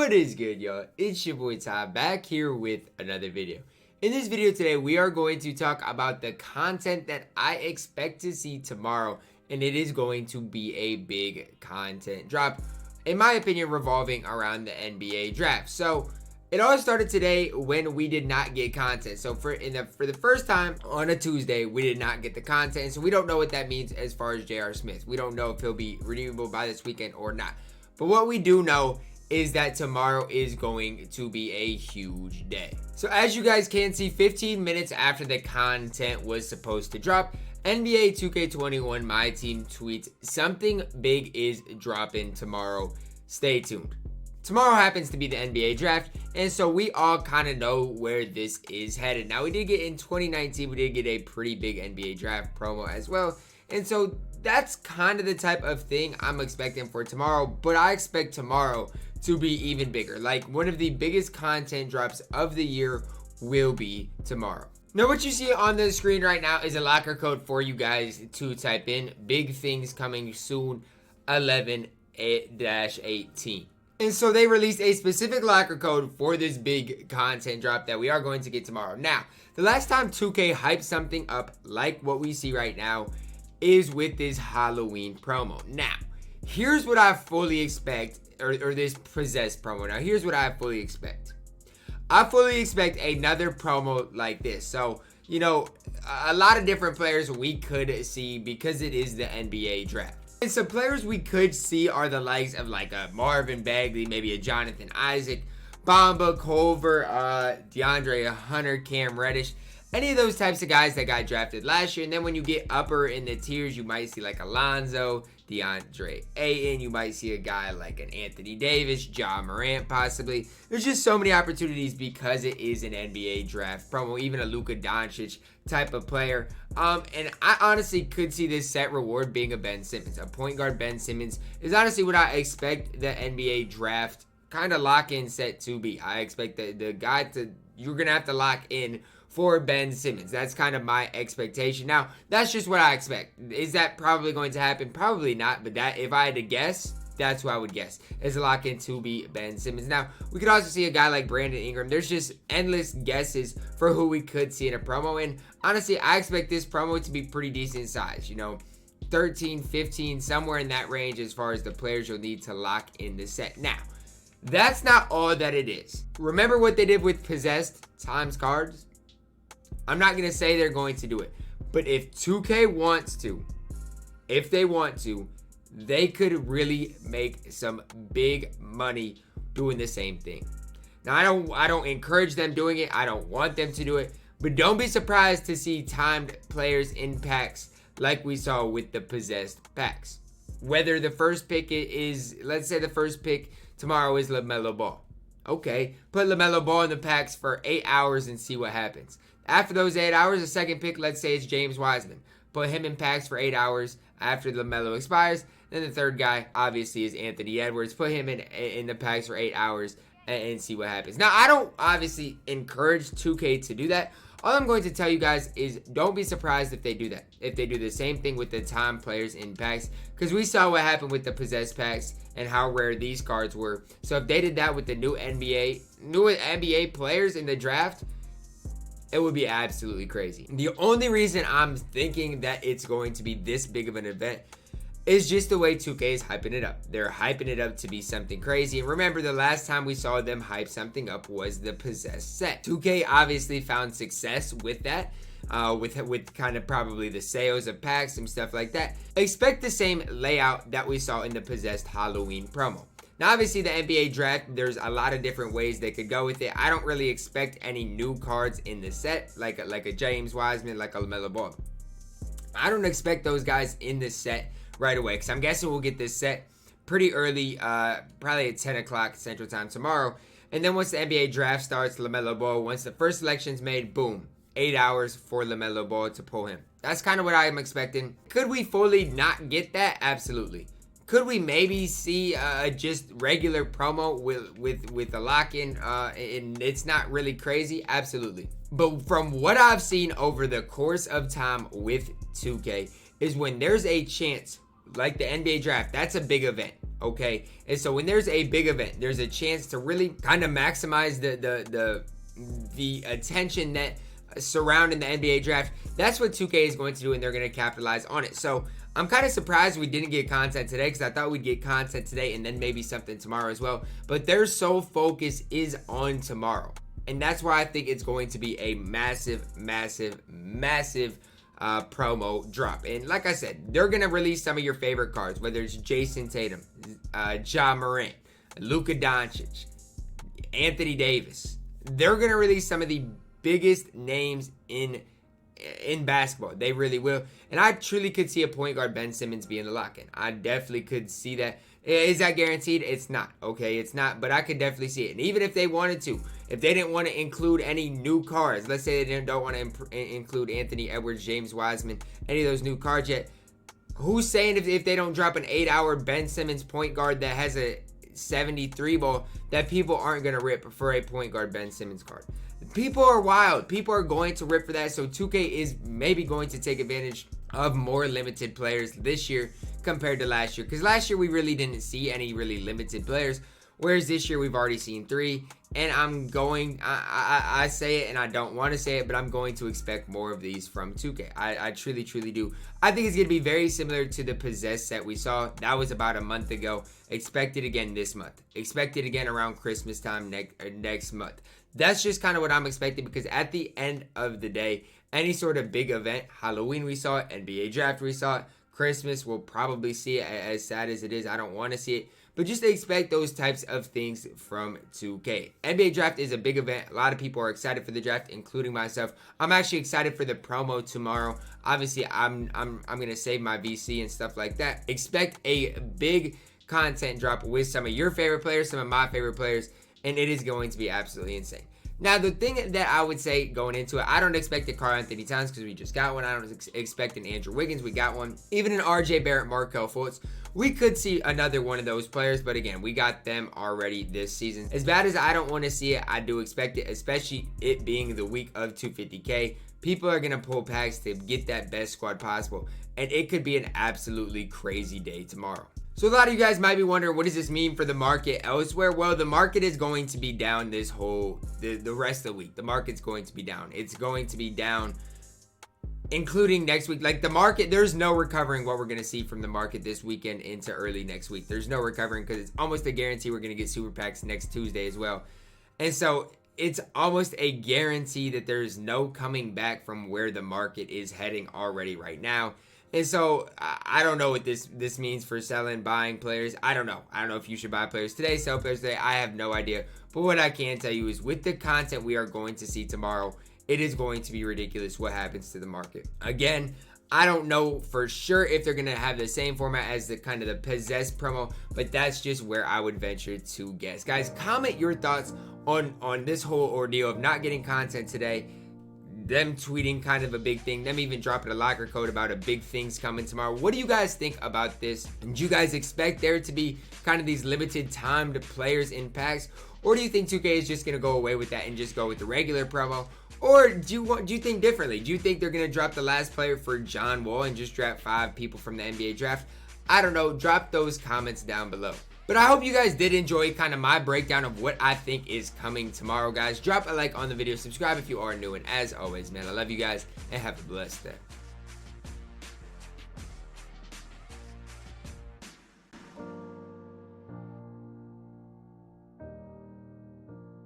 What is good, y'all? It's your boy Ty back here with another video. In this video today, we are going to talk about the content that I expect to see tomorrow, and it is going to be a big content drop, in my opinion, revolving around the NBA draft. So it all started today when we did not get content. So for the first time on a Tuesday, we did not get the content. So we don't know what that means as far as J.R. Smith. We don't know if he'll be redeemable by this weekend or not. But what we do know is that tomorrow is going to be a huge day. So as you guys can see, 15 minutes after the content was supposed to drop, NBA 2K21 MyTEAM tweets, something big is dropping tomorrow. Stay tuned. Tomorrow happens to be the NBA draft, and so we all kind of know where this is headed. Now, we did get in 2019, we did get a pretty big NBA draft promo as well, and so that's kind of the type of thing I'm expecting for tomorrow, but I expect tomorrow to be even bigger. Like, one of the biggest content drops of the year will be tomorrow. Now, what you see on the screen right now is a locker code for you guys to type in. Big things coming soon, 11-18. And so they released a specific locker code for this big content drop that we are going to get tomorrow. Now, the last time 2K hyped something up like what we see right now is with this Halloween promo. Now, here's what I fully expect, or this possessed promo. Now, here's what I fully expect. I fully expect another promo like this. So, you know, a lot of different players we could see because it is the NBA draft. And some players we could see are the likes of like a Marvin Bagley, maybe a Jonathan Isaac, Bamba, Culver, DeAndre Hunter, Cam Reddish. Any of those types of guys that got drafted last year. And then when you get upper in the tiers, you might see like Alonzo, DeAndre Ayton. You might see a guy like an Anthony Davis, Ja Morant possibly. There's just so many opportunities because it is an NBA draft promo. Even a Luka Doncic type of player. And I honestly could see this set reward being a Ben Simmons. A point guard Ben Simmons is honestly what I expect the NBA draft kind of lock-in set to be. I expect the guy you're going to have to lock in for Ben Simmons. That's kind of my expectation. Now, that's just what I expect. Is that probably going to happen? Probably not, but that if I had to guess, that's what I would guess. Is a lock-in to be Ben Simmons. Now, we could also see a guy like Brandon Ingram. There's just endless guesses for who we could see in a promo, and honestly, I expect this promo to be pretty decent size. You know, 13, 15, somewhere in that range as far as the players you'll need to lock in the set. Now, that's not all that it is. Remember what they did with possessed times cards? I'm not going to say they're going to do it, but if 2K wants to, if they want to, they could really make some big money doing the same thing. Now, I don't encourage them doing it. I don't want them to do it, but don't be surprised to see timed players in packs like we saw with the possessed packs. Whether the first pick is, let's say the first pick tomorrow is LaMelo Ball. Okay, put LaMelo Ball in the packs for 8 hours and see what happens. After those 8 hours, the second pick, let's say it's James Wiseman. Put him in packs for 8 hours after LaMelo expires. Then the third guy, obviously, is Anthony Edwards. Put him in the packs for 8 hours and see what happens. Now, I don't obviously encourage 2K to do that. All I'm going to tell you guys is don't be surprised if they do that. If they do the same thing with the time players in packs. Because we saw what happened with the possessed packs and how rare these cards were. So if they did that with the new NBA players in the draft, it would be absolutely crazy. The only reason I'm thinking that it's going to be this big of an event is just the way 2K is hyping it up. They're hyping it up to be something crazy. And remember, the last time we saw them hype something up was the possessed set. 2K obviously found success with that. With kind of probably the sales of packs and stuff like that. Expect the same layout that we saw in the possessed Halloween promo. Now, obviously, the NBA draft, there's a lot of different ways they could go with it. I don't really expect any new cards in the set, like a James Wiseman, like a LaMelo Ball. I don't expect those guys in the set right away, because I'm guessing we'll get this set pretty early, probably at 10 o'clock Central Time tomorrow. And then once the NBA draft starts, LaMelo Ball, once the first selection's made, boom, 8 hours for LaMelo Ball to pull him. That's kind of what I'm expecting. Could we fully not get that? Absolutely. Could we maybe see just regular promo with a lock-in and it's not really crazy? Absolutely. But from what I've seen over the course of time with 2K is when there's a chance like the NBA draft, that's a big event. Okay, and so when there's a big event, there's a chance to really kind of maximize the attention that surrounding the NBA draft. That's what 2K is going to do, and they're going to capitalize on it. So I'm kind of surprised we didn't get content today, because I thought we'd get content today and then maybe something tomorrow as well. But their sole focus is on tomorrow, and that's why I think it's going to be a massive promo drop. And like I said, they're gonna release some of your favorite cards, whether it's Jason Tatum, Ja Morant, Luka Doncic, Anthony Davis. They're gonna release some of the biggest names in basketball. They really will. And I truly could see a point guard, Ben Simmons, being the lock-in. I definitely could see that. Is that guaranteed? It's not. Okay, it's not. But I could definitely see it. And even if they wanted to, if they didn't want to include any new cards, let's say they don't want to include Anthony Edwards, James Wiseman, any of those new cards yet, who's saying if they don't drop an 8-hour Ben Simmons point guard that has a 73 ball, that people aren't going to rip for a point guard Ben Simmons card? People are wild. People are going to rip for that. So 2K is maybe going to take advantage of more limited players this year compared to last year. Because last year we really didn't see any really limited players. Whereas this year we've already seen 3. And I say it and I don't want to say it, but I'm going to expect more of these from 2K. I truly do. I think it's going to be very similar to the Possess set we saw. That was about a month ago. Expect it again this month. Expect it again around Christmas time next month. That's just kind of what I'm expecting, because at the end of the day, any sort of big event, Halloween we saw it, NBA draft we saw it, Christmas we'll probably see it. As sad as it is, I don't want to see it, but just expect those types of things from 2K. NBA draft is a big event. A lot of people are excited for the draft, including myself. I'm actually excited for the promo tomorrow. Obviously, I'm gonna save my VC and stuff like that. Expect a big content drop with some of your favorite players, some of my favorite players, and it is going to be absolutely insane. Now, the thing that I would say going into it, I don't expect a Karl-Anthony Towns because we just got one. I don't expect an Andrew Wiggins. We got one. Even an RJ Barrett, Markelle Fultz. We could see another one of those players, but again, we got them already this season. As bad as I don't want to see it, I do expect it, especially it being the week of 250K. People are going to pull packs to get that best squad possible, and it could be an absolutely crazy day tomorrow. So a lot of you guys might be wondering, what does this mean for the market elsewhere? Well, the market is going to be down the rest of the week. The market's going to be down. It's going to be down, including next week. Like the market, there's no recovering what we're going to see from the market this weekend into early next week. There's no recovering, because it's almost a guarantee we're going to get super packs next Tuesday as well. And so it's almost a guarantee that there's no coming back from where the market is heading already right now. And so I don't know what this means for selling, buying players. I don't know. I don't know if you should buy players today, sell players today. I have no idea. But what I can tell you is, with the content we are going to see tomorrow, it is going to be ridiculous what happens to the market. Again, I don't know for sure if they're going to have the same format as the kind of the Possess promo, but that's just where I would venture to guess. Guys, comment your thoughts on this whole ordeal of not getting content today. Them tweeting kind of a big thing, them even dropping a locker code about a big things coming tomorrow. What do you guys think about this? And do you guys expect there to be kind of these limited timed players in packs? Or do you think 2K is just going to go away with that and just go with the regular promo? Or do you think differently? Do you think they're going to drop the last player for John Wall and just draft 5 people from the NBA draft? I don't know. Drop those comments down below. But I hope you guys did enjoy kind of my breakdown of what I think is coming tomorrow, guys. Drop a like on the video, subscribe if you are new, and as always, man, I love you guys, and have a blessed day.